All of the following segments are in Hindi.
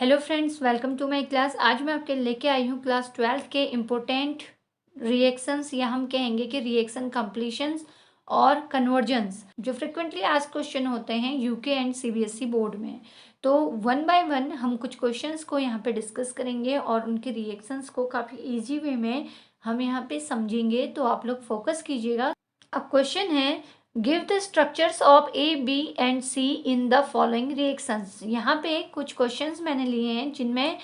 Hello friends, welcome to my class. आज मैं आपके लेके आई हूँ क्लास 12th के इम्पोर्टेंट रिएक्शंस या हम कहेंगे कि रिएक्शन कंप्लीशंस और कन्वर्जन्स जो फ्रिक्वेंटली आज क्वेश्चन होते हैं यूके एंड सीबीएसई बोर्ड में। तो वन बाय वन हम कुछ क्वेश्चंस को यहाँ पे डिस्कस करेंगे और उनके रिएक्शंस को काफ़ी इजी वे में हम यहाँ पे समझेंगे, तो आप लोग फोकस कीजिएगा। अब क्वेश्चन है, give the structures of A B and C in the following reactions. यहाँ पे कुछ क्वेश्चंस मैंने लिए हैं जिनमें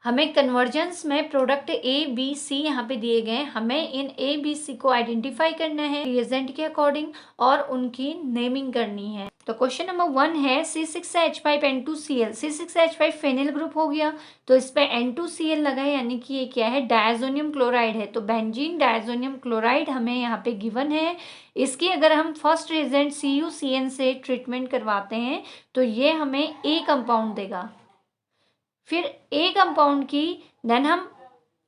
हमें कन्वर्जेंस में प्रोडक्ट ए बी सी यहाँ पे दिए गए हैं। हमें इन ए बी सी को आइडेंटिफाई करना है रिएजेंट के अकॉर्डिंग और उनकी नेमिंग करनी है। तो क्वेश्चन नंबर 1 है C6H5N2Cl। C6H5 फेनिल ग्रुप हो गया, तो इस पे N2Cl लगा है, यानी कि ये क्या है, डायजोनियम क्लोराइड है। तो बेंजीन डायजोनियम क्लोराइड हमें यहाँ पे गिवन है। इसकी अगर हम फर्स्ट रिएजेंट CuCN से ट्रीटमेंट करवाते हैं तो ये हमें ए कंपाउंड देगा। फिर ए कंपाउंड की देन हम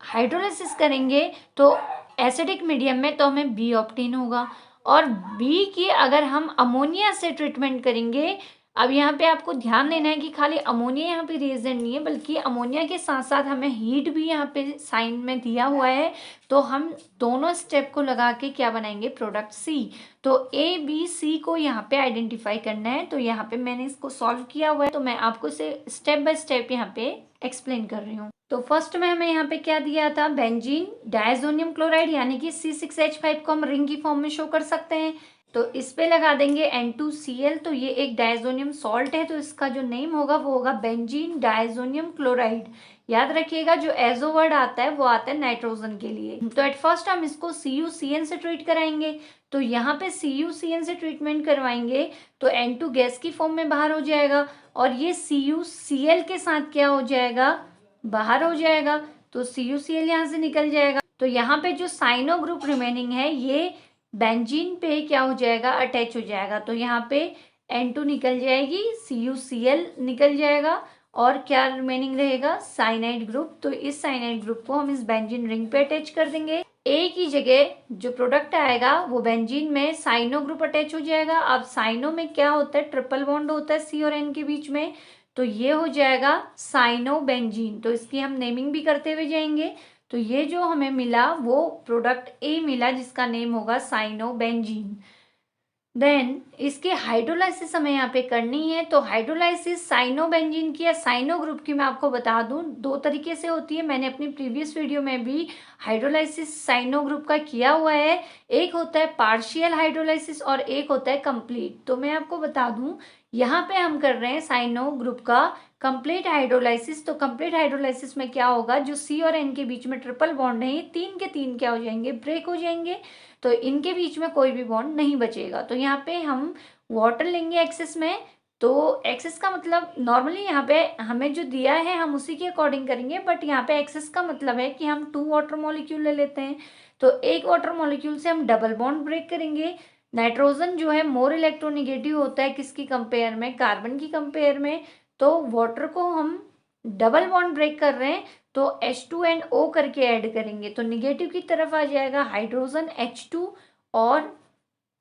हाइड्रोलिसिस करेंगे तो एसिडिक मीडियम में तो हमें बी ऑप्टेन होगा। और बी की अगर हम अमोनिया से ट्रीटमेंट करेंगे, अब यहाँ पे आपको ध्यान देना है कि खाली अमोनिया यहाँ पे रिएजेंट नहीं है, बल्कि अमोनिया के साथ साथ हमें हीट भी यहाँ पे साइन में दिया हुआ है। तो हम दोनों स्टेप को लगा के क्या बनाएंगे, प्रोडक्ट सी। तो ए बी सी को यहाँ पे आइडेंटिफाई करना है। तो यहाँ पे मैंने इसको सॉल्व किया हुआ है, तो मैं आपको इसे स्टेप बाय स्टेप यहाँ पे एक्सप्लेन कर रही हूँ। तो फर्स्ट में हमें यहाँ पे क्या दिया था, बेंजीन डायजोनियम क्लोराइड, यानी कि C6H5 को हम रिंग की फॉर्म में शो कर सकते हैं। तो इस पे लगा देंगे N2Cl। तो ये एक डायजोनियम सॉल्ट है, तो इसका जो नेम होगा वो होगा बेंजीन डायजोनियम क्लोराइड। याद रखिएगा, जो एजो वर्ड आता है वो आता है नाइट्रोजन के लिए। तो एट फर्स्ट हम इसको CuCN से ट्रीट कराएंगे। तो यहाँ पे CuCN से ट्रीटमेंट करवाएंगे तो N2 गैस की फॉर्म में बाहर हो जाएगा और ये CuCl के साथ क्या हो जाएगा, बाहर हो जाएगा। तो CuCl यहाँ से निकल जाएगा। तो यहाँ पे जो साइनो ग्रुप रिमेनिंग है ये बेंजीन पे क्या हो जाएगा, अटैच हो जाएगा। तो यहाँ पे N2 निकल जाएगी, CuCl निकल जाएगा और क्या रिमेनिंग रहेगा, साइनाइड ग्रुप। तो इस साइनाइड ग्रुप को हम इस बेंजीन रिंग पे अटैच कर देंगे। ए की जगह जो प्रोडक्ट आएगा वो बेंजीन में साइनो ग्रुप अटैच हो जाएगा। अब साइनो में क्या होता है, ट्रिपल बॉन्ड होता है C और N के बीच में, तो ये हो जाएगा साइनो बेंजीन। तो इसकी हम नेमिंग भी करते हुए जाएंगे। तो ये जो हमें मिला वो प्रोडक्ट ए मिला जिसका नेम होगा साइनो बेंजीन। देन इसके हाइड्रोलाइसिस हमें यहाँ पे करनी है। तो हाइड्रोलाइसिस साइनोबेंजीन की या साइनो ग्रुप की मैं आपको बता दूं दो तरीके से होती है। मैंने अपनी प्रीवियस वीडियो में भी हाइड्रोलाइसिस साइनो ग्रुप का किया हुआ है। एक होता है पार्शियल हाइड्रोलाइसिस और एक होता है कंप्लीट। तो मैं आपको बता दूं, यहाँ पे हम कर रहे हैं साइनो ग्रुप का कंप्लीट हाइड्रोलाइसिस। तो कंप्लीट हाइड्रोलाइसिस में क्या होगा, जो सी और एन के बीच में ट्रिपल बॉन्ड है ये तीन के तीन क्या हो जाएंगे, ब्रेक हो जाएंगे। तो इनके बीच में कोई भी बॉन्ड नहीं बचेगा। तो यहाँ पे हम वाटर लेंगे एक्सेस में। तो एक्सेस का मतलब नॉर्मली यहाँ पे हमें जो दिया है हम उसी के अकॉर्डिंग करेंगे, बट यहाँ पे एक्सेस का मतलब है कि हम 2 वाटर मॉलिक्यूल ले लेते हैं। तो एक वाटर मॉलिक्यूल से हम डबल बॉन्ड ब्रेक करेंगे। नाइट्रोजन जो है मोर इलेक्ट्रोनिगेटिव होता है किसकी कंपेयर में, कार्बन की कंपेयर में। तो वाटर को हम डबल बॉन्ड ब्रेक कर रहे हैं तो H2 एंड O करके ऐड करेंगे। तो निगेटिव की तरफ आ जाएगा हाइड्रोजन H2 और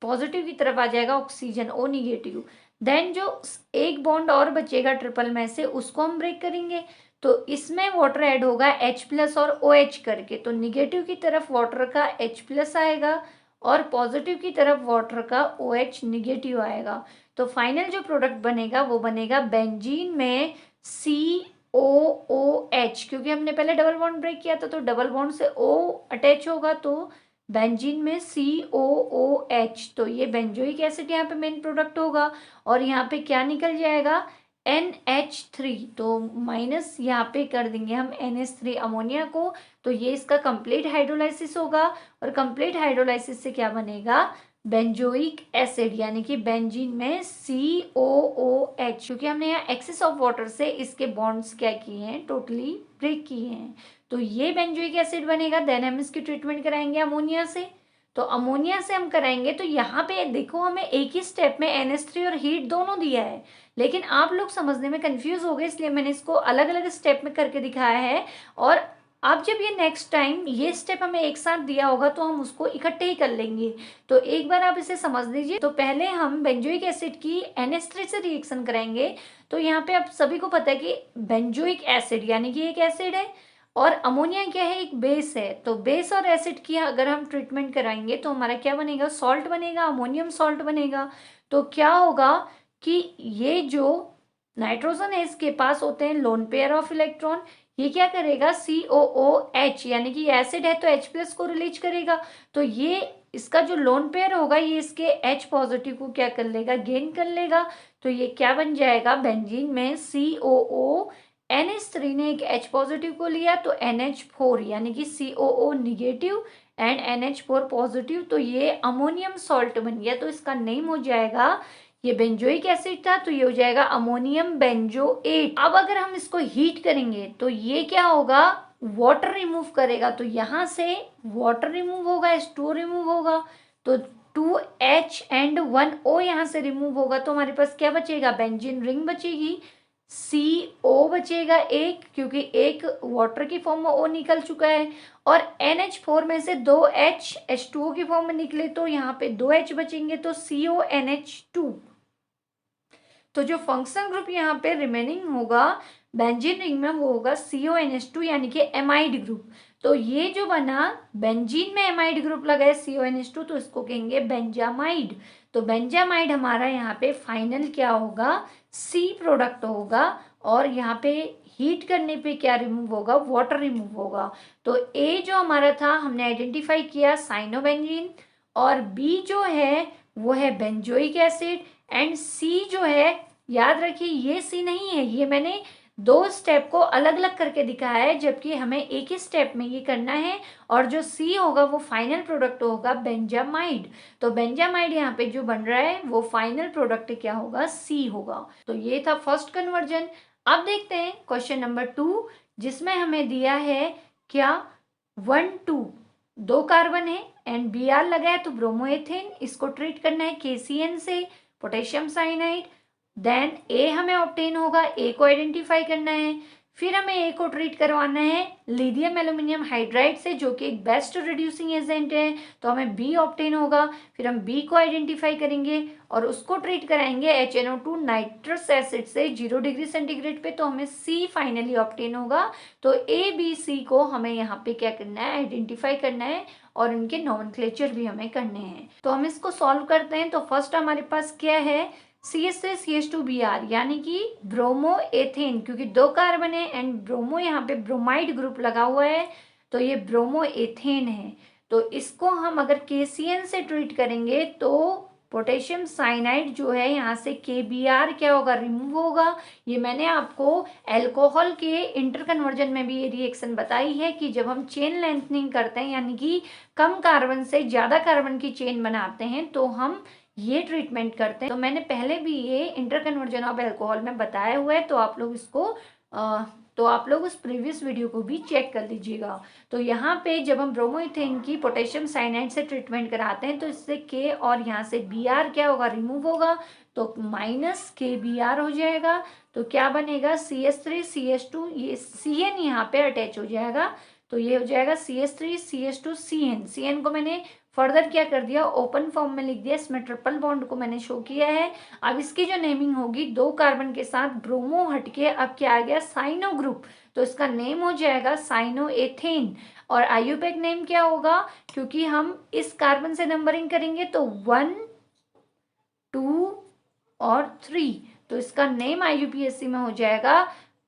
पॉजिटिव की तरफ आ जाएगा ऑक्सीजन O निगेटिव। देन जो एक बॉन्ड और बचेगा ट्रिपल में से उसको हम ब्रेक करेंगे। तो इसमें वाटर ऐड होगा H+ और OH करके। तो निगेटिव की तरफ वाटर का H+ आएगा और पॉजिटिव की तरफ वाटर का OH निगेटिव आएगा। तो फाइनल जो प्रोडक्ट बनेगा वो बनेगा बेंजीन में COOH, क्योंकि हमने पहले डबल बॉन्ड ब्रेक किया था तो डबल बॉन्ड से O अटैच होगा तो बेंजीन में COOH। तो ये बेंजोइक एसिड यहाँ पे मेन प्रोडक्ट होगा और यहाँ पे क्या निकल जाएगा, NH3। तो माइनस यहाँ पे कर देंगे हम NH3 अमोनिया को। तो ये इसका कंप्लीट हाइड्रोलाइसिस होगा और कंप्लीट हाइड्रोलाइसिस से क्या बनेगा, बेंजोइक एसिड, यानी कि बेंजीन में COOH, क्योंकि हमने यहाँ एक्सेस ऑफ वाटर से इसके बॉन्ड्स क्या किए हैं, टोटली ब्रेक किए हैं। तो ये बेंजोइक एसिड बनेगा। देन हम इसकी ट्रीटमेंट कराएंगे अमोनिया से। तो अमोनिया से हम कराएंगे तो यहाँ पे देखो हमें एक ही स्टेप में NH3 और हीट दोनों दिया है, लेकिन आप लोग समझने में कंफ्यूज हो गए, इसलिए मैंने इसको अलग अलग स्टेप में करके दिखाया है। और अब जब ये नेक्स्ट टाइम ये स्टेप हमें एक साथ दिया होगा तो हम उसको इकट्ठे ही कर लेंगे। तो एक बार आप इसे समझ लीजिए। तो पहले हम बेंजोइक एसिड की NH3 से रिएक्शन कराएंगे। तो यहाँ पे आप सभी को पता है कि बेंजोइक एसिड यानी कि एक एसिड है और अमोनिया क्या है, एक बेस है। तो बेस और एसिड की अगर हम ट्रीटमेंट कराएंगे तो हमारा क्या बनेगा, सॉल्ट बनेगा, अमोनियम सॉल्ट बनेगा। तो क्या होगा कि ये जो नाइट्रोजन है इसके पास होते हैं लोन पेयर ऑफ इलेक्ट्रॉन। ये क्या करेगा, COOH यानी कि एसिड है तो H+ को रिलीज करेगा। तो ये इसका जो लोन पेयर होगा ये इसके H पॉजिटिव को क्या कर लेगा, गेन कर लेगा। तो ये क्या बन जाएगा, बेंजीन में COO NH3 ने एक H पॉजिटिव को लिया तो NH4 यानी कि COO negative and NH4 positive. तो ये अमोनियम सॉल्ट बन गया। तो इसका नेम हो जाएगा, ये बेंजोइक एसिड था तो ये हो जाएगा अमोनियम बेंजोएट। अब अगर हम इसको हीट करेंगे तो ये क्या होगा, वाटर रिमूव करेगा। तो यहाँ से वाटर रिमूव होगा, H2O रिमूव होगा। तो 2H एंड 1O यहाँ से रिमूव होगा। तो हमारे पास क्या बचेगा, बेंजीन रिंग बचेगी, CO बचेगा एक, क्योंकि एक वाटर की फॉर्म में O निकल चुका है। और NH4 में से 2H H2O की फॉर्म में निकले तो यहाँ पे 2H बचेंगे तो CONH2। तो जो फंक्शनल ग्रुप यहाँ पे रिमेनिंग होगा बेंजीन रिंग में वो होगा CONH2 यानी कि एमाइड ग्रुप। तो ये जो बना बेंजीन में एमाइड ग्रुप लगा है CONH2 तो इसको कहेंगे बेंजामाइड। तो बेंजामाइड हमारा यहाँ पे फाइनल क्या होगा, C प्रोडक्ट होगा। और यहाँ पे हीट करने पे क्या रिमूव होगा, वाटर रिमूव होगा। तो A जो हमारा था हमने आइडेंटिफाई किया साइनोबेंजीन, और B जो है वो है बेंजोइक एसिड, एंड C जो है याद रखिए ये C नहीं है, ये मैंने दो स्टेप को अलग अलग करके दिखाया है जबकि हमें एक ही स्टेप में ये करना है। और जो C होगा वो फाइनल प्रोडक्ट होगा बेंजामाइड। तो बेंजामाइड यहाँ पे जो बन रहा है वो फाइनल प्रोडक्ट क्या होगा, C होगा। तो ये था फर्स्ट कन्वर्जन। अब देखते हैं क्वेश्चन नंबर 2 जिसमें हमें दिया है क्या, 1 2 दो कार्बन है एंड Br लगा है तो ब्रोमोएथेन, इसको ट्रीट करना है KCN से पोटेशियम साइनाइड। देन A हमें ऑब्टेन होगा, A को आइडेंटिफाई करना है। फिर हमें A को ट्रीट करवाना है लिथियम एल्यूमिनियम हाइड्राइड से जो कि एक बेस्ट रिड्यूसिंग एजेंट है, तो हमें B ऑब्टेन होगा। फिर हम B को आइडेंटिफाई करेंगे और उसको ट्रीट कराएंगे HNO2 नाइट्रस एसिड से 0 डिग्री सेंटीग्रेड पे, तो हमें C फाइनली ऑब्टेन होगा। तो ABC को हमें यहाँ पे क्या करना है, आइडेंटिफाई करना है और इनके नॉमेनक्लेचर भी हमें करने हैं। तो हम इसको सॉल्व करते हैं। तो फर्स्ट हमारे पास क्या है, CH3CH2Br यानी कि ब्रोमो एथेन, क्योंकि दो कार्बन है एंड ब्रोमो यहाँ पे ब्रोमाइड ग्रुप लगा हुआ है तो ये ब्रोमो एथेन है। तो इसको हम अगर KCN से ट्रीट करेंगे तो पोटेशियम साइनाइड जो है यहाँ से KBr क्या होगा, रिमूव होगा। ये मैंने आपको अल्कोहल के इंटर कन्वर्जन में भी ये रिएक्शन बताई है कि जब हम चेन लेंथनिंग करते हैं यानी कि कम कार्बन से ज़्यादा कार्बन की चेन बनाते हैं तो हम ये ट्रीटमेंट करते हैं। तो मैंने पहले भी ये इंटर कन्वर्जन ऑफ अल्कोहल में बताया हुआ है, तो आप लोग इसको तो आप लोग उस प्रीवियस वीडियो को भी चेक कर लीजिएगा। तो यहाँ पे जब हम ब्रोमोइथेन की पोटेशियम साइनाइड से ट्रीटमेंट कराते हैं तो इससे K और यहाँ से Br क्या होगा, रिमूव होगा। तो माइनस KBr हो जाएगा। तो क्या बनेगा, CH3CH2, ये CN यहाँ पे अटैच हो जाएगा। तो ये हो जाएगा CH3CH2CN। CN को मैंने फर्दर क्या कर दिया, ओपन फॉर्म में लिख दिया, इसमें ट्रिपल बॉन्ड को मैंने शो किया है। अब इसकी जो नेमिंग होगी, दो कार्बन के साथ ब्रोमो हटके अब क्या आ गया, साइनो ग्रुप। तो इसका नेम हो जाएगा साइनो एथेन। और आईयूपैक नेम क्या होगा, क्योंकि हम इस कार्बन से नंबरिंग करेंगे तो 1 2 और 3, तो इसका नेम IUPAC में हो जाएगा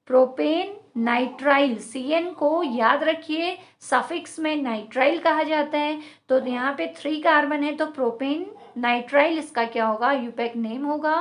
प्रोपेन नाइट्राइल। CN को याद रखिए सफिक्स में नाइट्राइल कहा जाता है। तो यहाँ पे 3 कार्बन है तो प्रोपेन नाइट्राइल इसका क्या होगा, यूपैक नेम होगा।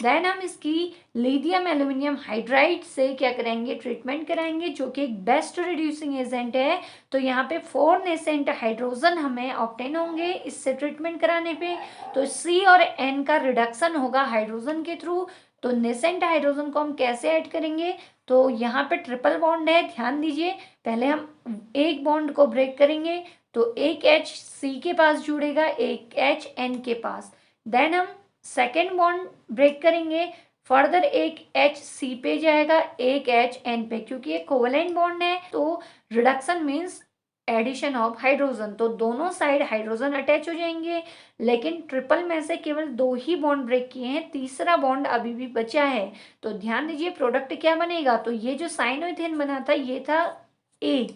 देन हम इसकी लिथियम एल्यूमिनियम हाइड्राइड से क्या करेंगे, ट्रीटमेंट कराएंगे जो कि एक बेस्ट रिड्यूसिंग एजेंट है। तो यहाँ पे 4 नेसेंट हाइड्रोजन हमें ऑब्टेन होंगे इससे ट्रीटमेंट कराने पे। तो C और N का रिडक्शन होगा हाइड्रोजन के थ्रू। तो नेसेंट हाइड्रोजन को हम कैसे ऐड करेंगे, तो यहाँ पे ट्रिपल बॉन्ड है, ध्यान दीजिए। पहले हम एक बॉन्ड को ब्रेक करेंगे तो एक H C के पास जुड़ेगा, एक H N के पास। देन हम सेकेंड बॉन्ड ब्रेक करेंगे फर्दर एक H C पे जाएगा, एक H N पे, क्योंकि ये कोवेलेंट बॉन्ड है तो reduction means addition of hydrogen, तो दोनों साइड हाइड्रोजन अटैच हो जाएंगे। लेकिन ट्रिपल में से केवल 2 ही बॉन्ड ब्रेक किए हैं, तीसरा बॉन्ड अभी भी बचा है। तो ध्यान दीजिए प्रोडक्ट क्या बनेगा, तो ये जो साइनोइथेन बना था ये था A,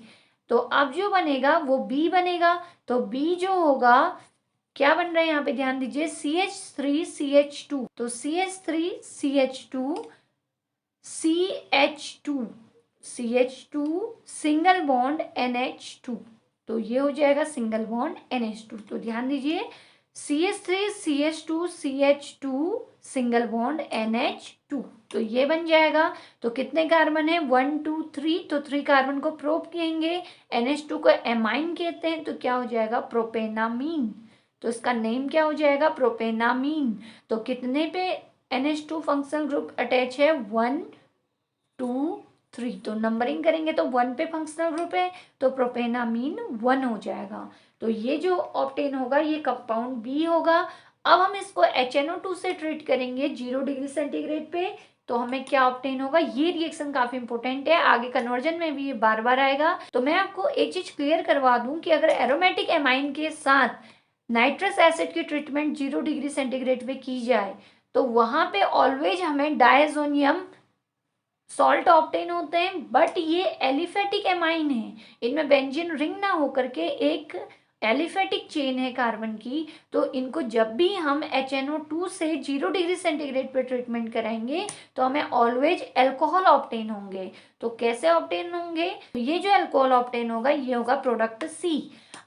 तो अब जो बनेगा वो B बनेगा। तो B जो होगा क्या बन रहा है यहाँ पे, ध्यान दीजिए CH3CH2, तो CH3CH2 CH2 single bond NH2, तो ये हो जाएगा सिंगल बॉन्ड NH2। तो ध्यान दीजिए CH3CH2 CH2 single bond NH2, तो ये बन जाएगा। तो कितने कार्बन है, 1 2 3, तो 3 कार्बन को प्रोप किएंगे, NH2 को एमाइन कहते हैं, तो क्या हो जाएगा प्रोपेनामीन। तो इसका नेम क्या हो जाएगा प्रोपेनामीन। तो कितने पे NH2 फंक्शनल ग्रुप अटैच है, 1 2 3, तो नंबरिंग करेंगे तो 1 पे फंक्शनल ग्रुप है, तो प्रोपेनामीन 1 हो जाएगा। तो ये जो ऑब्टेन होगा ये कंपाउंड बी होगा। अब हम इसको HNO2 से ट्रीट करेंगे 0 डिग्री सेंटीग्रेड पे, तो हमें क्या ऑब्टेन होगा, ये रिएक्शन काफी इंपॉर्टेंट है, आगे कन्वर्जन में भी ये बार बार आएगा। तो मैं आपको एक चीज क्लियर करवा दूं कि अगर एरोमेटिक एमाइन के साथ नाइट्रस एसिड की ट्रीटमेंट 0 डिग्री सेंटीग्रेड पे की जाए तो वहां पे ऑलवेज हमें डायजोनियम सॉल्ट ऑब्टेन होते हैं, बट ये एलिफेटिक एमाइन है, इनमें बेंजीन रिंग ना होकर के एक एलिफेटिक चेन है कार्बन की, तो इनको जब भी हम HNO2 से 0 डिग्री सेंटीग्रेड पे ट्रीटमेंट कराएंगे तो हमें ऑलवेज एल्कोहल ऑब्टेन होंगे। तो कैसे ऑब्टेन होंगे, तो ये जो एल्कोहल ऑब्टेन होगा ये होगा प्रोडक्ट C।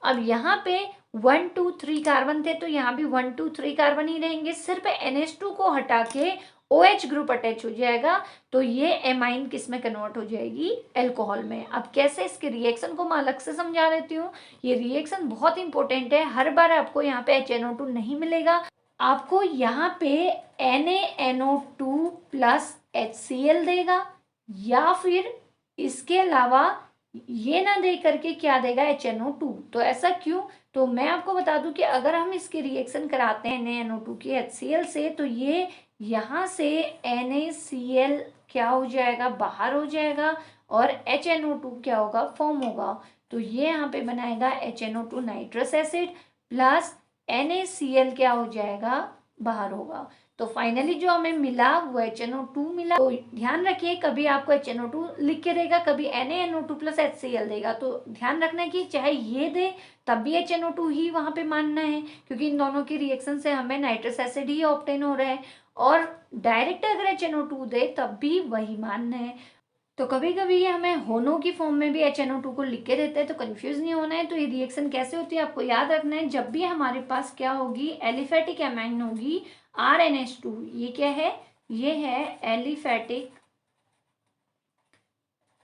अब यहाँ पे 1 2 3 कार्बन थे तो यहाँ भी 1 2 3 कार्बन ही रहेंगे, सिर्फ NH2 को हटा के OH ग्रुप अटैच हो जाएगा, तो ये एमाइन किस में कन्वर्ट हो जाएगी, एल्कोहल में। अब कैसे, इसके रिएक्शन को मैं अलग से समझा देती हूँ, ये रिएक्शन बहुत इंपॉर्टेंट है, हर बार आपको यहाँ पे HNO2 नहीं मिलेगा, आपको यहाँ पे NaNO2 प्लस HCl देगा, या फिर इसके अलावा ये ना दे करके क्या देगा HNO2। तो ऐसा क्यों, तो मैं आपको बता दूं कि अगर हम इसके रिएक्शन कराते हैं NaNO2 की HCl से, तो ये यहाँ से NaCl क्या हो जाएगा, बाहर हो जाएगा, और HNO2 क्या होगा, फॉर्म होगा। तो ये यहाँ पे बनाएगा HNO2 nitrous acid plus NaCl क्या हो जाएगा, बाहर होगा। तो फाइनली जो हमें मिला वो HNO2 मिला। तो ध्यान रखिए कभी आपको HNO2 लिख के देगा, कभी NaNO2 प्लस HCl देगा, तो ध्यान रखना है कि चाहे ये दे तब भी HNO2 ही वहां पे मानना है, क्योंकि इन दोनों की रिएक्शन से हमें नाइट्रस एसिड ही ऑब्टेन हो रहा है, और डायरेक्ट अगर HNO2 दे तब भी वही मानना है। तो कभी कभी ये हमें होनो की फॉर्म में भी HNO2 को लिख के देते हैं, तो कंफ्यूज नहीं होना है। तो ये रिएक्शन कैसे होती है आपको याद रखना है, जब भी हमारे पास क्या होगी, एलिफेटिक एमाइन होगी RNH2, ये क्या है, ये है एलिफेटिक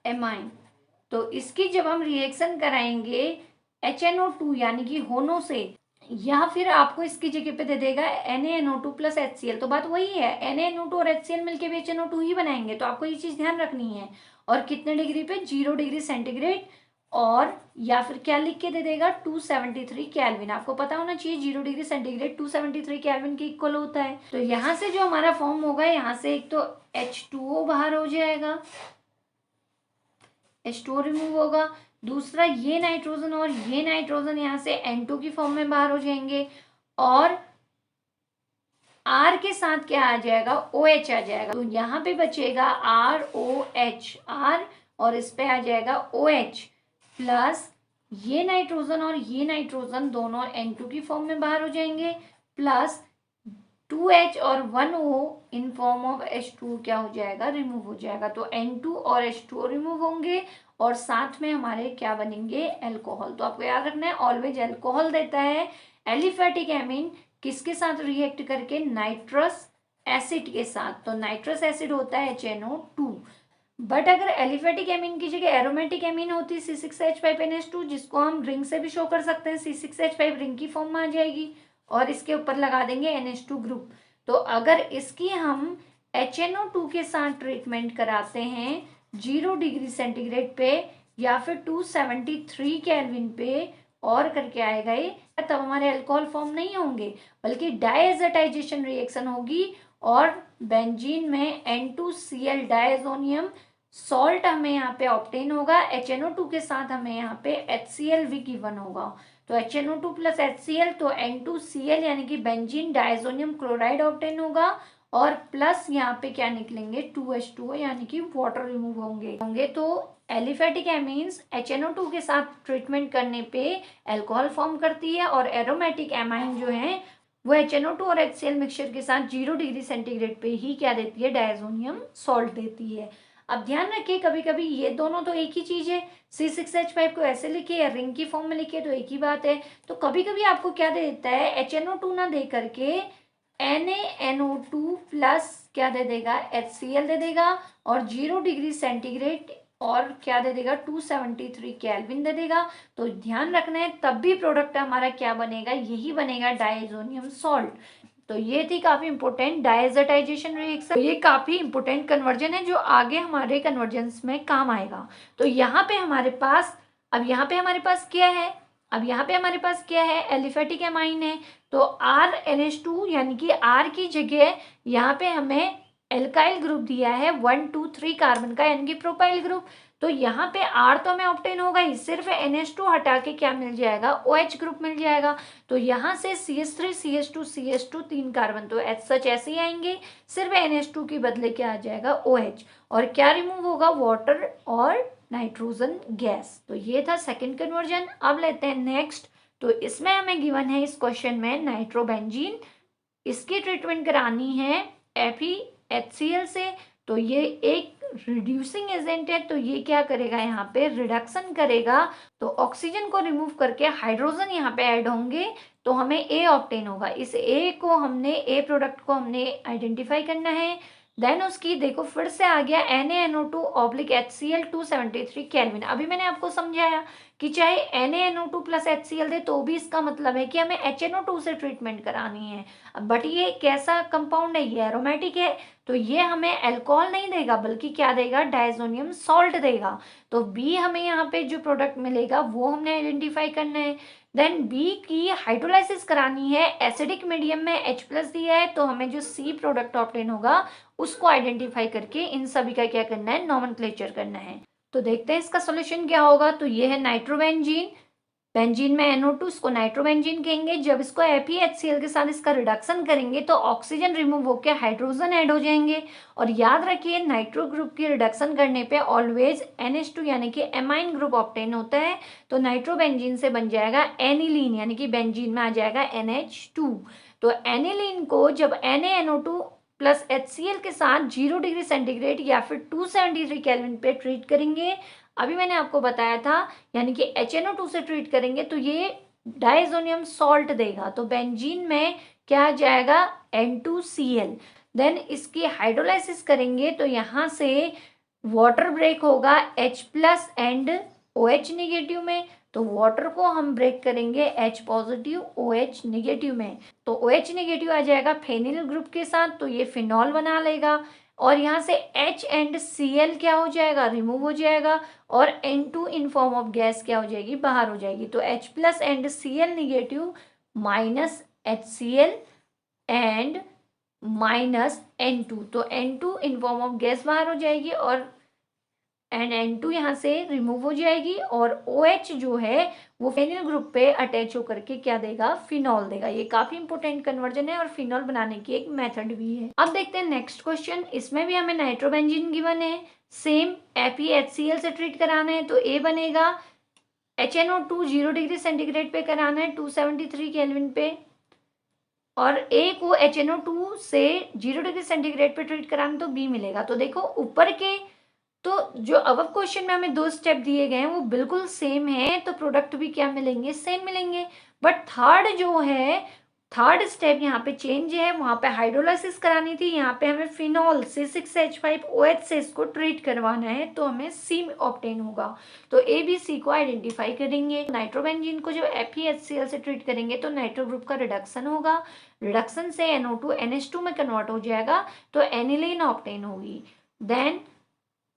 एमाइन। तो इसकी जब हम रिएक्शन कराएंगे HNO2 यानी कि होनो से, या फिर आपको इसकी जगह पे दे देगा NaNO2 प्लस HCl, तो बात वही है, NaNO2 और HCl मिलके भी HNO2 ही बनाएंगे, तो आपको ये चीज ध्यान रखनी है। और कितने डिग्री पे, 0 डिग्री सेंटीग्रेड, और या फिर क्या लिख के दे देगा 273 केल्विन, आपको पता होना चाहिए 0 डिग्री सेंटीग्रेड 273 केल्विन के इक्वल होता है। तो यहाँ से जो हमारा फॉर्म होगा, यहाँ से एक तो H2O बाहर हो जाएगा, H2O रिमूव होगा, दूसरा ये नाइट्रोजन और ये नाइट्रोजन यहाँ से N2 की फॉर्म में बाहर हो जाएंगे, और R के साथ क्या आ जाएगा, OH आ जाएगा, तो यहाँ पे बचेगा ROH, R और इस पे आ जाएगा OH प्लस ये नाइट्रोजन और ये नाइट्रोजन दोनों N2 की फॉर्म में बाहर हो जाएंगे, प्लस 2H और 1O in form of H2 क्या हो जाएगा, रिमूव हो जाएगा। तो N2 और H2O रिमूव होंगे, और साथ में हमारे क्या बनेंगे, एल्कोहल। तो आपको याद रखना है ऑलवेज एल्कोहल देता है एलिफेटिक एमीन, किसके साथ रिएक्ट करके, नाइट्रस एसिड के साथ, तो नाइट्रस एसिड होता है HNO2। बट अगर एलिफेटिक एमीन की जगह एरोमेटिक एमीन होती C6H5NH2, जिसको हम रिंग से भी शो कर सकते हैं, C6H5 रिंग की फॉर्म में आ जाएगी, और इसके ऊपर लगा देंगे NH2 ग्रुप। तो अगर इसकी हम HNO2 के साथ ट्रीटमेंट कराते हैं 0 डिग्री सेंटीग्रेड पे या फिर 273 केल्विन पे, और करके आएगा ये, तब हमारे अल्कोहल फॉर्म नहीं होंगे, बल्कि डायएजाटाइजेशन रिएक्शन होगी, और बेंजीन में N2Cl डायजोनियम सॉल्ट हमें यहाँ पे ऑब्टेन होगा। HNO2 के साथ हमें यहाँ पे HCl भी गिवन होगा। तो HNO2 प्लस HCl तो N2Cl यानी कि बेंजीन डायजोनियम क्लोराइड ऑब्टेन होगा और प्लस यहाँ पे क्या निकलेंगे 2H2O यानी कि वाटर रिमूव होंगे। तो एलिफेटिक एमीन्स HNO2 के साथ ट्रीटमेंट करने पे अल्कोहल फॉर्म करती है और एरोमेटिक एमाइन जो है वो HNO2 और HCl मिक्सचर के साथ 0 डिग्री सेंटीग्रेड पे ही क्या देती है, डायजोनियम सॉल्ट देती है। अब ध्यान रखिए कभी कभी ये दोनों तो एक ही चीज है, C6H5 को ऐसे लिखे या रिंग की फॉर्म में लिखे तो एक ही बात है। तो कभी कभी आपको क्या दे देता है, HNO2 ना दे करके NaNO2 प्लस क्या दे देगा, HCl दे देगा और 0 डिग्री सेंटीग्रेड और क्या दे देगा 273 केल्विन दे देगा। तो ध्यान रखना है तब भी प्रोडक्ट हमारा क्या बनेगा, यही बनेगा डायजोनियम सॉल्ट। तो ये थी काफी इंपोर्टेंट डायजेटाइजेशन रिएक्शन। तो ये काफी इंपोर्टेंट कन्वर्जन है जो आगे हमारे कन्वर्जेंस में काम आएगा। तो यहाँ पे हमारे पास क्या है, एलिफेटिक एमाइन है। तो RNH2 यानी कि R की जगह यहाँ पे हमें एल्काइल ग्रुप दिया है 1 2 3 कार्बन का यानी कि प्रोपाइल ग्रुप। तो यहाँ पे R तो हमें ऑब्टेन होगा ही, सिर्फ NH2 हटा के क्या मिल जाएगा, OH ग्रुप मिल जाएगा। तो यहाँ से CH3 CH2 CH2 3 कार्बन तो सच ऐसे ही आएंगे, सिर्फ NH2 की बदले क्या आ जाएगा OH और क्या रिमूव होगा, वाटर और नाइट्रोजन गैस। तो ये था सेकंड कन्वर्जन। अब लेते हैं नेक्स्ट। तो इसमें हमें गिवन है इस क्वेश्चन में नाइट्रोबेंजीन, इसकी ट्रीटमेंट करानी है FeHCl से। तो ये एक रिड्यूसिंग एजेंट है, तो ये क्या करेगा, यहाँ पे रिडक्शन करेगा। तो ऑक्सीजन को रिमूव करके हाइड्रोजन यहाँ पे ऐड होंगे तो हमें A ऑब्टेन होगा। इस A प्रोडक्ट को हमने आइडेंटिफाई करना है। देन उसकी देखो फिर से आ गया NaNO2/HCl 273 केल्विन। अभी मैंने आपको समझाया कि चाहे NaNO2 प्लस HCl दे तो भी इसका मतलब है कि हमें HNO2 से ट्रीटमेंट करानी है। बट ये कैसा कंपाउंड है, ये एरोमेटिक है, तो ये हमें अल्कोहल नहीं देगा बल्कि क्या देगा, डायजोनियम सॉल्ट देगा। तो बी हमें यहाँ पे जो प्रोडक्ट मिलेगा वो हमने आइडेंटिफाई करना है। देन बी की हाइड्रोलाइसिस करानी है, एसिडिक मीडियम में H प्लस दिया है तो हमें जो सी प्रोडक्ट ऑब्टेन होगा उसको आइडेंटिफाई करके इन सभी का क्या करना है, नॉमेनक्लेचर करना है। तो देखते हैं इसका सॉल्यूशन क्या होगा। तो ये है नाइट्रोबेंजीन, बेंजीन में NO2, इसको नाइट्रोबेंजीन कहेंगे। जब इसको FeHCl के साथ इसका रिडक्शन करेंगे तो ऑक्सीजन रिमूव होकर हाइड्रोजन ऐड हो जाएंगे। और याद रखिए नाइट्रो ग्रुप की रिडक्शन करने पे ऑलवेज NH2 यानी कि एमाइन ग्रुप ऑब्टेन होता है। तो नाइट्रोबेंजीन से बन जाएगा एनिलीन यानी कि बेंजीन में आ जाएगा NH2। तो एनिलीन को जब NaNO2 प्लस HCl के साथ 0 डिग्री सेंटीग्रेड या फिर 273 केल्विन पे ट्रीट करेंगे, अभी मैंने आपको बताया था, यानी कि HNO2 से ट्रीट करेंगे तो ये डायजोनियम सॉल्ट देगा। तो बेंजीन में क्या आ जाएगा, N2Cl। देन इसकी हाइड्रोलाइसिस करेंगे तो यहाँ से वाटर ब्रेक होगा H plus and OH negative में। तो वाटर को हम ब्रेक करेंगे H पॉजिटिव OH निगेटिव में। तो OH निगेटिव आ जाएगा फेनिल ग्रुप के साथ, तो ये फिनॉल बना लेगा और यहाँ से H एंड Cl क्या हो जाएगा, रिमूव हो जाएगा और N2 in form of gas क्या हो जाएगी, बाहर हो जाएगी। तो H plus and Cl negative minus HCl and minus N2, तो N2 in form of gas बाहर हो जाएगी और N2 यहाँ से रिमूव हो जाएगी और OH जो है वो फेनिल ग्रुप पे अटैच होकर के क्या देगा, फिनॉल देगा। ये काफी इंपॉर्टेंट कन्वर्जन है और फिनॉल बनाने की एक मेथड भी है। अब देखते हैं नेक्स्ट क्वेश्चन। इसमें भी हमें नाइट्रोबेंजीन गिवन है, सेम FeHCl से ट्रीट कराना है तो A बनेगा। HNO2 0 डिग्री सेंटीग्रेड पे कराना है 273 केल्विन पे और A को HNO2 से 0 डिग्री सेंटीग्रेड पे ट्रीट कराना तो B मिलेगा। तो देखो ऊपर के तो जो अब क्वेश्चन में हमें 2 स्टेप दिए गए हैं वो बिल्कुल सेम है, तो प्रोडक्ट भी क्या मिलेंगे, सेम मिलेंगे। बट थर्ड स्टेप यहाँ पे चेंज है, वहां पे हाइड्रोलाइसिस करानी थी, यहाँ पे हमें फिनॉल C6H5OH से इसको ट्रीट करवाना है तो हमें C ऑब्टेन होगा। तो A B C को आइडेंटिफाई करेंगे। नाइट्रोबेंजीन को जब FeHCl से ट्रीट करेंगे तो नाइट्रो ग्रुप का रिडक्शन होगा, रिडक्शन से NO2 NH2 में कन्वर्ट हो जाएगा तो एनिलीन ऑब्टेन होगी। देन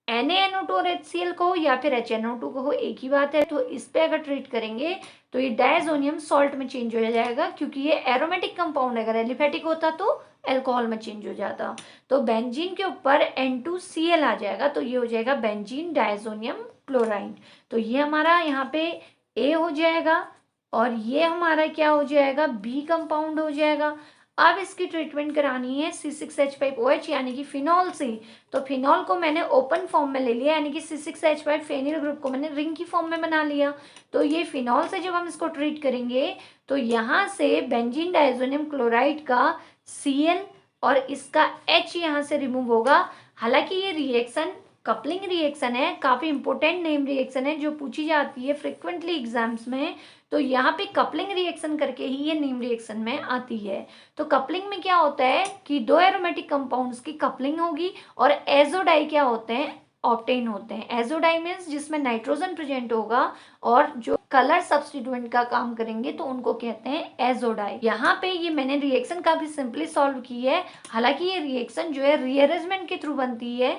NaNO2 और HCl को या फिर HNO2 को एक ही बात है, तो इस पे अगर ट्रीट करेंगे तो ये डायजोनियम सॉल्ट में चेंज हो जाएगा क्योंकि ये एरोमेटिक कंपाउंड है। अगर एलिफेटिक होता तो अल्कोहल में चेंज हो जाता। तो बेंजीन के ऊपर N2Cl आ जाएगा, तो ये हो जाएगा बेंजीन डायजोनियम क्लोराइड। तो ये हमारा यहाँ पे ए हो जाएगा और ये हमारा क्या हो जाएगा, बी कंपाउंड हो जाएगा। अब इसकी ट्रीटमेंट करानी है C6H5OH यानी कि फिनॉल से। तो फिनॉल को मैंने ओपन फॉर्म में ले लिया, यानी कि C6H5 फेनिल ग्रुप को मैंने रिंग की फॉर्म में बना लिया। तो ये फिनॉल से जब हम इसको ट्रीट करेंगे तो यहाँ से बेंजीन डायजोनियम क्लोराइड का Cl और इसका H यहाँ से रिमूव होगा। हालांकि ये रिएक्शन कपलिंग रिएक्शन है, काफी इंपॉर्टेंट नेम रिएक्शन है जो पूछी जाती है फ्रिक्वेंटली एग्जाम्स में। तो यहाँ पे कपलिंग रिएक्शन करके ही ये नेम रिएक्शन में आती है। तो कपलिंग में क्या होता है कि दो एरोमेटिक कंपाउंड्स की कपलिंग होगी और एजोडाई क्या होते हैं, ऑब्टेन होते हैं। एजोडाई मीन्स जिसमें नाइट्रोजन प्रेजेंट होगा और जो कलर सब्स्टिट्यूएंट का काम करेंगे तो उनको कहते हैं एजोडाई। यहाँ पे ये मैंने रिएक्शन काफी सिंपली सॉल्व की है। हालांकि ये रिएक्शन जो है रीअरेंजमेंट के थ्रू बनती है।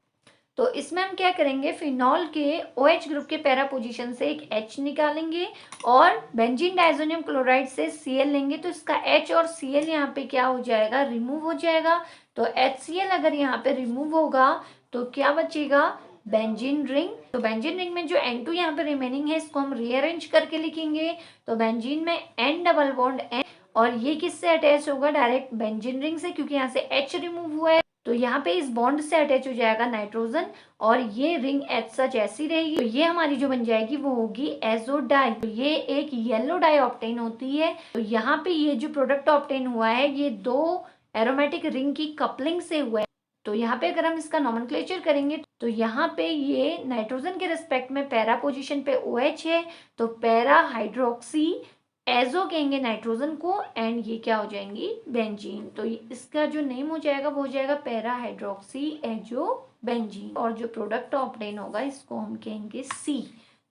तो इसमें हम क्या करेंगे, फिनॉल के OH ग्रुप के पैरा पोजीशन से एक H निकालेंगे और बेंजीन डायजोनियम क्लोराइड से Cl लेंगे। तो इसका H और Cl यहाँ पे क्या हो जाएगा, रिमूव हो जाएगा। तो HCl अगर यहाँ पे रिमूव होगा तो क्या बचेगा, बेंजीन रिंग। तो बेंजीन रिंग में जो N2 यहाँ पे रिमेनिंग है इसको हम रीअरेंज करके लिखेंगे। तो बेंजीन में N डबल बॉन्ड N और ये किससे अटैच होगा, डायरेक्ट बेंजीन रिंग से, क्योंकि यहाँ से H रिमूव हुआ है। तो यहाँ पे इस बॉन्ड से अटैच हो जाएगा नाइट्रोजन और ये रिंग एज सच ऐसी रहेगी। तो ये हमारी जो बन जाएगी वो होगी एजोडाई। तो ये एक येलो डाई ऑप्टेन होती है। तो यहाँ पे ये जो प्रोडक्ट ऑप्टेन हुआ है ये दो एरोमेटिक रिंग की कपलिंग से हुआ है। तो यहाँ पे अगर हम इसका नॉमेनक्लेचर करेंगे तो यहाँ पे ये नाइट्रोजन के रिस्पेक्ट में पैरा पोजीशन पे OH है, तो पैरा हाइड्रोक्सी एजो कहेंगे नाइट्रोजन को एंड ये क्या हो जाएंगी, बेंजीन। तो इसका जो नेम हो जाएगा वो हो जाएगा पैरा हाइड्रोक्सी एजो बेंजीन। और जो प्रोडक्ट ऑब्टेन होगा इसको हम कहेंगे C।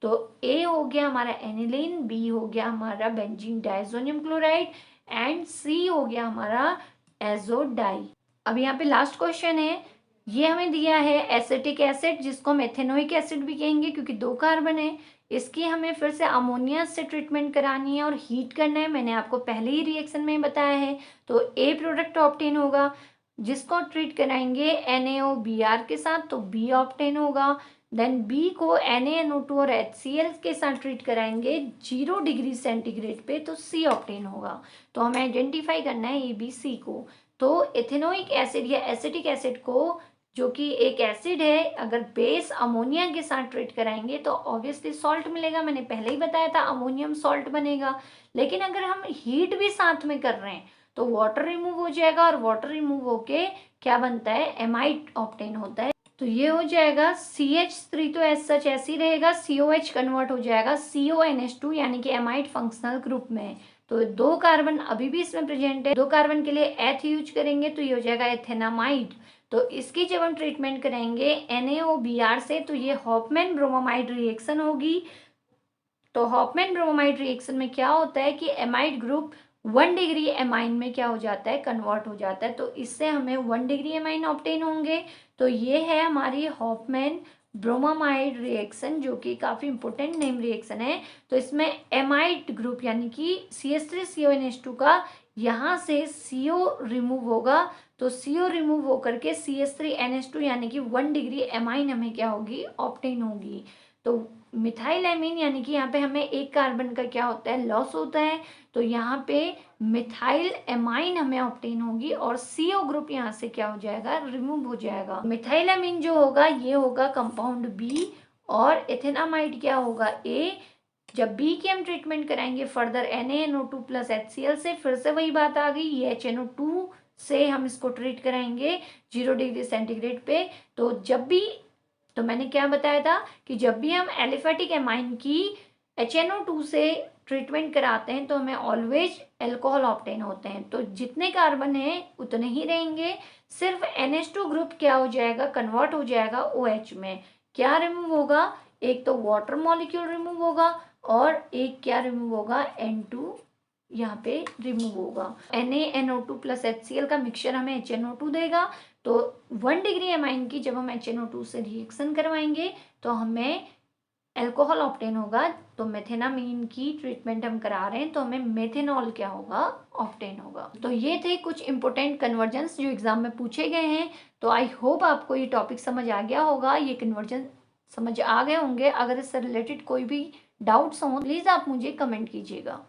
तो A हो गया हमारा एनिलीन, B हो गया हमारा benzene diazonium chloride and C हो गया हमारा एजोडाई। अब यहाँ पे लास्ट क्वेश्चन है, ये हमें दिया है एसिटिक एसिड जिसको हम एथेनोइक एसिड भी कहेंगे क्योंकि 2 कार्बन है। इसकी हमें फिर से अमोनिया से ट्रीटमेंट करानी है और हीट करना है, मैंने आपको पहले ही रिएक्शन में बताया है। तो A प्रोडक्ट ऑब्टेन होगा जिसको ट्रीट कराएंगे NaOBr के साथ, तो B ऑब्टेन होगा। देन B को NaNO2 और HCl के साथ ट्रीट कराएंगे 0 डिग्री सेंटीग्रेड पे, तो C ऑब्टेन होगा। तो हमें आइडेंटिफाई करना है ABC को। तो एथेनोइक एसिड या एसिटिक एसिड को जो कि एक एसिड है, अगर बेस अमोनिया के साथ ट्रीट कराएंगे तो ऑब्वियसली सॉल्ट मिलेगा। मैंने पहले ही बताया था अमोनियम सॉल्ट बनेगा। लेकिन अगर हम हीट भी साथ में कर रहे हैं तो वाटर रिमूव हो जाएगा और वाटर रिमूव होके क्या बनता है, एमाइड ऑब्टेन होता है। तो ये हो जाएगा CH3 तो एज सच ऐसे ही रहेगा, COH कन्वर्ट हो जाएगा CONH2 यानी कि एमाइड फंक्शनल ग्रुप में। तो 2 कार्बन अभी भी इसमें प्रेजेंट है, 2 कार्बन के लिए एथ यूज करेंगे तो ये हो जाएगा एथेनामाइड। तो इसकी जब हम ट्रीटमेंट करेंगे NaOBr से तो ये हॉफमैन ब्रोमामाइड रिएक्शन होगी। तो हॉफमैन ब्रोमामाइड रिएक्शन में क्या होता है कि एमाइड ग्रुप 1 डिग्री एमाइन में क्या हो जाता है, कन्वर्ट हो जाता है। तो इससे हमें 1 डिग्री एमाइन ऑब्टेन होंगे। तो ये है हमारी हॉफमैन ब्रोमामाइड रिएक्शन जो कि काफी इंपॉर्टेंट नेम रिएक्शन है। तो इसमें एमाइड ग्रुप यानी कि CH3CONH2 का यहाँ से CO रिमूव होगा। तो CO रिमूव होकर के CH3NH2 यानी कि 1 डिग्री एमाइन हमें क्या होगी, ऑब्टेन होगी। तो मिथाइल एमीन यानी कि यहाँ पे हमें एक कार्बन का क्या होता है, लॉस होता है। तो यहाँ पे मिथाइल एमाइन हमें ऑब्टेन होगी और CO ग्रुप यहाँ से क्या हो जाएगा, रिमूव हो जाएगा। मिथाइल एमीन जो होगा ये होगा कंपाउंड B और एथेनामाइड क्या होगा, A। जब B की हम ट्रीटमेंट कराएंगे फर्दर NaNO2 प्लस HCl से, फिर से वही बात आ गई, ये HNO2 से हम इसको ट्रीट कराएंगे 0 डिग्री सेंटीग्रेड पे। तो जब भी, तो मैंने क्या बताया था कि जब भी हम एलिफेटिक एमाइन की HNO2 से ट्रीटमेंट कराते हैं तो हमें ऑलवेज अल्कोहल ऑब्टेन होते हैं। तो जितने कार्बन हैं उतने ही रहेंगे, सिर्फ NH2 ग्रुप क्या हो जाएगा, कन्वर्ट हो जाएगा OH में। क्या रिमूव होगा, एक तो वाटर मॉलिक्यूल रिमूव होगा और एक क्या रिमूव होगा, N2 यहाँ पे रिमूव होगा। NaNO2 प्लस HCl का मिक्सचर हमें HNO2 देगा। तो 1 डिग्री एमाइन की जब हम HNO2 से रिएक्शन करवाएंगे तो हमें अल्कोहल ऑब्टेन होगा, तो मेथेनामीन की ट्रीटमेंट हम करा रहे हैं तो हमें मेथेनॉल क्या होगा, ऑब्टेन होगा। तो ये थे कुछ इंपॉर्टेंट कन्वर्जन्स जो एग्जाम में पूछे गए हैं। तो आई होप आपको ये टॉपिक समझ आ गया होगा, ये कन्वर्जन समझ आ गए होंगे। अगर इससे रिलेटेड कोई भी डाउट्स हों प्लीज़ आप मुझे कमेंट कीजिएगा।